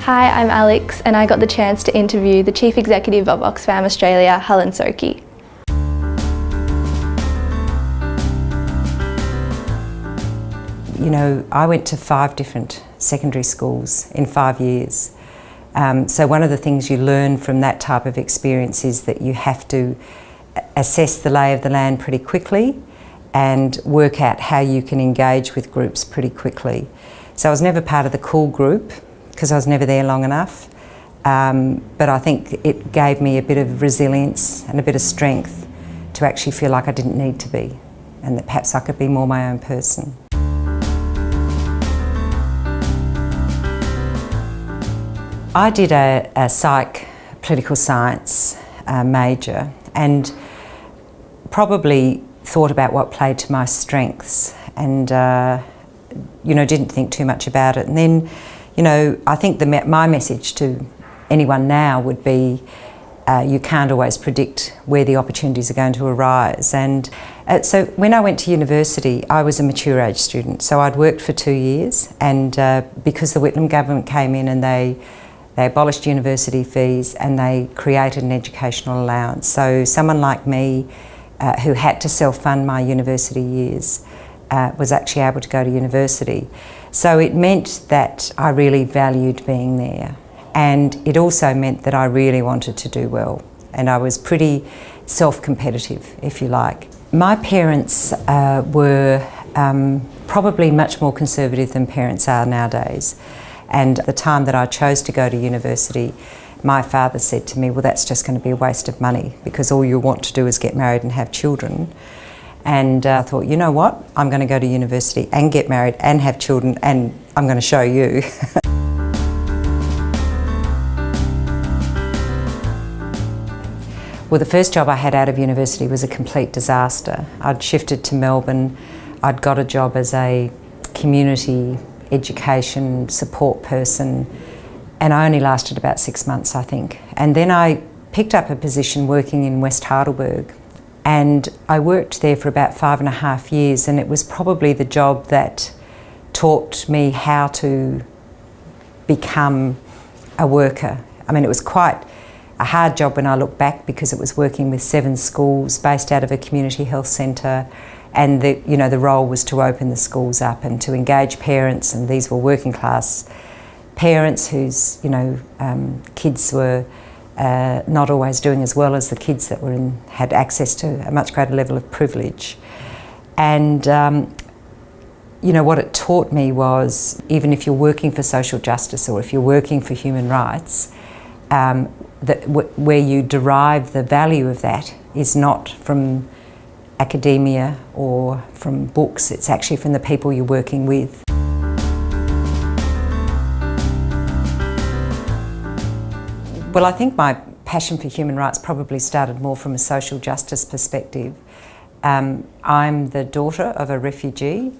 Hi, I'm Alex and I got the chance to interview the Chief Executive of Oxfam Australia, Helen Szoke. You know, I went to 5 different secondary schools in 5 years. So one of the things you learn from that type of experience is that you have to assess the lay of the land pretty quickly and work out how you can engage with groups pretty quickly. So I was never part of the cool group because I was never there long enough. But I think it gave me a bit of resilience and a bit of strength to actually feel like I didn't need to be and that perhaps I could be more my own person. I did a psych political science major and probably thought about what played to my strengths and didn't think too much about it. And then, I think my message to anyone now would be you can't always predict where the opportunities are going to arise. And so when I went to university, I was a mature age student. So I'd worked for 2 years and because the Whitlam government came in and they abolished university fees and they created an educational allowance. So someone like me who had to self-fund my university years was actually able to go to university. So it meant that I really valued being there. And it also meant that I really wanted to do well. And I was pretty self-competitive, if you like. My parents were probably much more conservative than parents are nowadays. And at the time that I chose to go to university, my father said to me, well, that's just going to be a waste of money because all you want to do is get married and have children. And I thought, you know what, I'm going to go to university and get married and have children and I'm going to show you. Well, the first job I had out of university was a complete disaster. I'd shifted to Melbourne. I'd got a job as a community education support person and I only lasted about 6 months, I think. And then I picked up a position working in West Heidelberg and I worked there for about 5.5 years and it was probably the job that taught me how to become a worker. I mean, it was quite a hard job when I look back because it was working with 7 schools based out of a community health centre. And the role was to open the schools up and to engage parents, and these were working class parents whose kids were not always doing as well as the kids that had access to a much greater level of privilege. And what it taught me was even if you're working for social justice or if you're working for human rights, where you derive the value of that is not from academia or from books, it's actually from the people you're working with. Well, I think my passion for human rights probably started more from a social justice perspective. I'm the daughter of a refugee.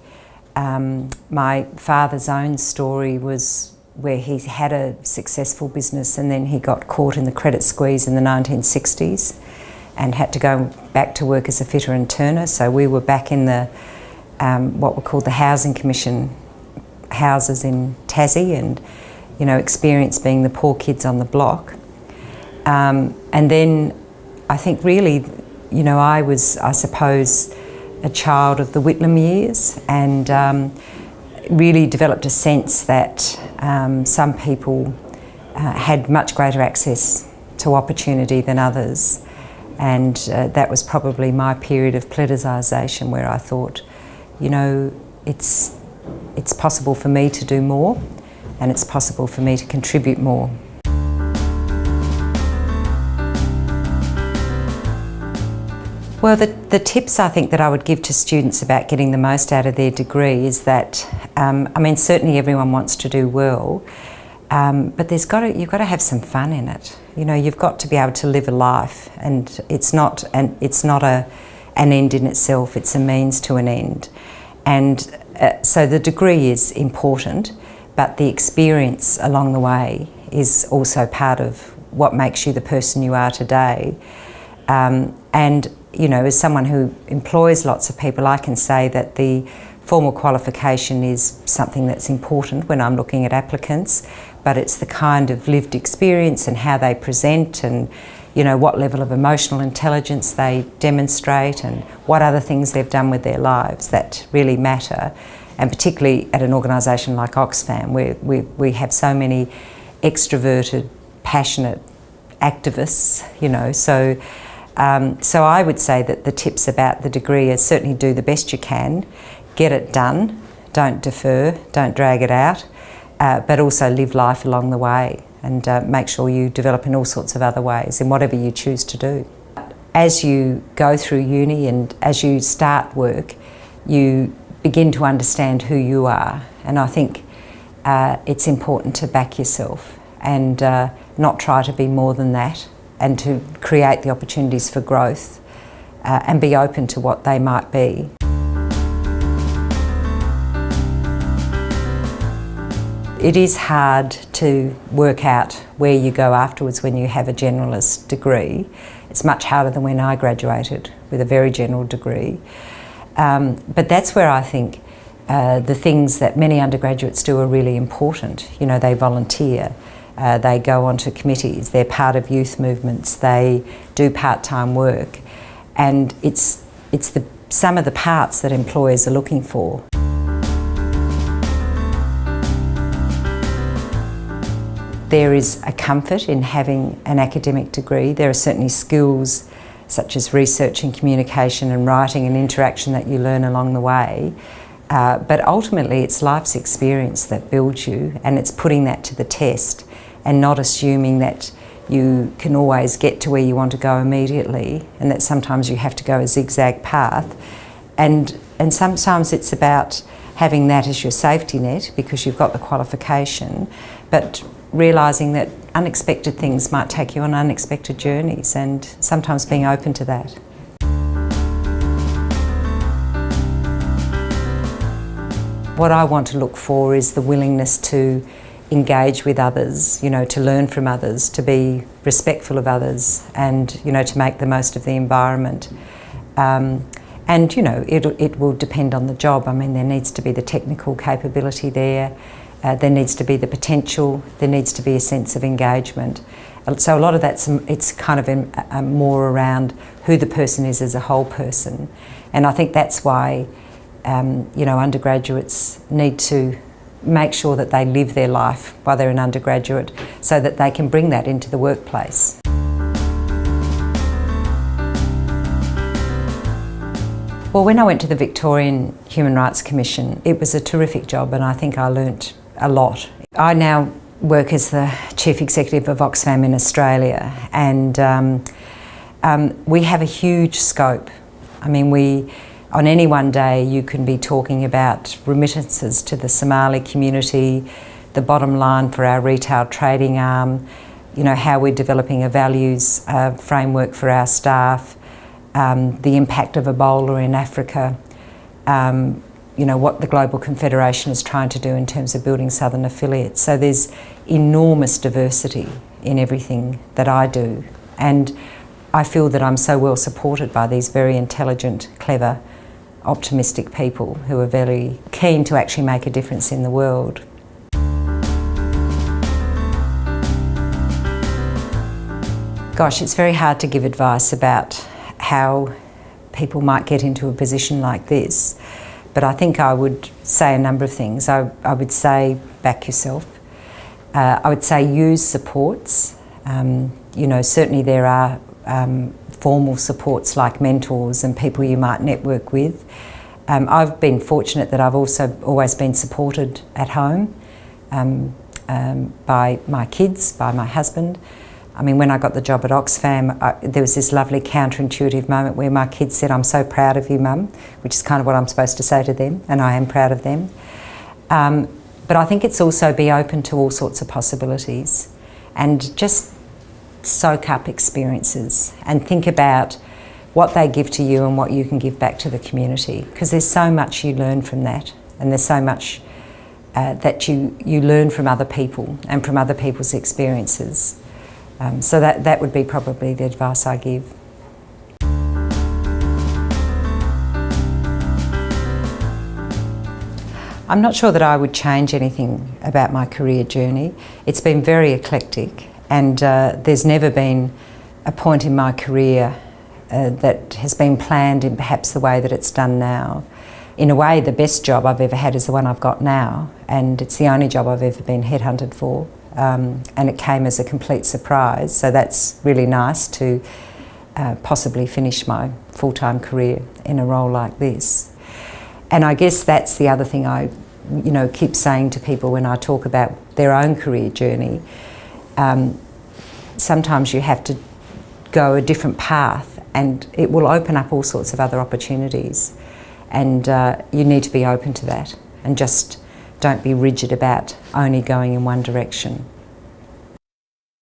My father's own story was where he had a successful business and then he got caught in the credit squeeze in the 1960s. And had to go back to work as a fitter and turner. So we were back in the what were called the Housing Commission houses in Tassie, and experience being the poor kids on the block. And then I think really, I was, I suppose, a child of the Whitlam years, and really developed a sense that some people had much greater access to opportunity than others. And that was probably my period of politicization where I thought, it's possible for me to do more and it's possible for me to contribute more. Well, the tips I think that I would give to students about getting the most out of their degree is that, certainly everyone wants to do well, but you've got to have some fun in it. You've got to be able to live a life, and it's not an end in itself, it's a means to an end. And so the degree is important, but the experience along the way is also part of what makes you the person you are today. And as someone who employs lots of people, I can say that the formal qualification is something that's important when I'm looking at applicants, but it's the kind of lived experience and how they present, and what level of emotional intelligence they demonstrate, and what other things they've done with their lives that really matter. And particularly at an organisation like Oxfam, where we have so many extroverted, passionate activists, so I would say that the tips about the degree are certainly do the best you can, get it done, don't defer, don't drag it out, but also live life along the way, and make sure you develop in all sorts of other ways in whatever you choose to do. As you go through uni and as you start work, you begin to understand who you are, and I think it's important to back yourself and not try to be more than that, and to create the opportunities for growth and be open to what they might be. It is hard to work out where you go afterwards when you have a generalist degree. It's much harder than when I graduated with a very general degree. But that's where I think the things that many undergraduates do are really important. They volunteer, they go onto committees, they're part of youth movements, they do part-time work, and it's the sum of the parts that employers are looking for. There is a comfort in having an academic degree. There are certainly skills such as research and communication and writing and interaction that you learn along the way. But ultimately it's life's experience that builds you, and it's putting that to the test and not assuming that you can always get to where you want to go immediately, and that sometimes you have to go a zigzag path. And sometimes it's about having that as your safety net because you've got the qualification, but realising that unexpected things might take you on unexpected journeys, and sometimes being open to that. What I want to look for is the willingness to engage with others, to learn from others, to be respectful of others, and to make the most of the environment. And it will depend on the job. I mean, there needs to be the technical capability there. There needs to be the potential, there needs to be a sense of engagement. So a lot of it's kind of more around who the person is as a whole person. And I think that's why, undergraduates need to make sure that they live their life while they're an undergraduate so that they can bring that into the workplace. Well, when I went to the Victorian Human Rights Commission, it was a terrific job, and I think I learnt a lot. I now work as the Chief Executive of Oxfam in Australia, and we have a huge scope. I mean, on any one day you can be talking about remittances to the Somali community, the bottom line for our retail trading arm, how we're developing a values framework for our staff, the impact of Ebola in Africa, what the Global Confederation is trying to do in terms of building southern affiliates. So there's enormous diversity in everything that I do, and I feel that I'm so well supported by these very intelligent, clever, optimistic people who are very keen to actually make a difference in the world. Gosh, it's very hard to give advice about how people might get into a position like this. But I think I would say a number of things. I would say back yourself. I would say use supports. Certainly there are formal supports like mentors and people you might network with. I've been fortunate that I've also always been supported at home by my kids, by my husband. I mean, when I got the job at Oxfam, there was this lovely counterintuitive moment where my kids said, "I'm so proud of you, Mum," which is kind of what I'm supposed to say to them, and I am proud of them. But I think it's also be open to all sorts of possibilities and just soak up experiences and think about what they give to you and what you can give back to the community, because there's so much you learn from that, and there's so much that you learn from other people and from other people's experiences. So that would be probably the advice I give. I'm not sure that I would change anything about my career journey. It's been very eclectic, and there's never been a point in my career that has been planned in perhaps the way that it's done now. In a way, the best job I've ever had is the one I've got now, and it's the only job I've ever been headhunted for, and it came as a complete surprise, so that's really nice to possibly finish my full-time career in a role like this. And I guess that's the other thing I keep saying to people when I talk about their own career journey. Sometimes you have to go a different path, and it will open up all sorts of other opportunities, and you need to be open to that, and just don't be rigid about only going in one direction.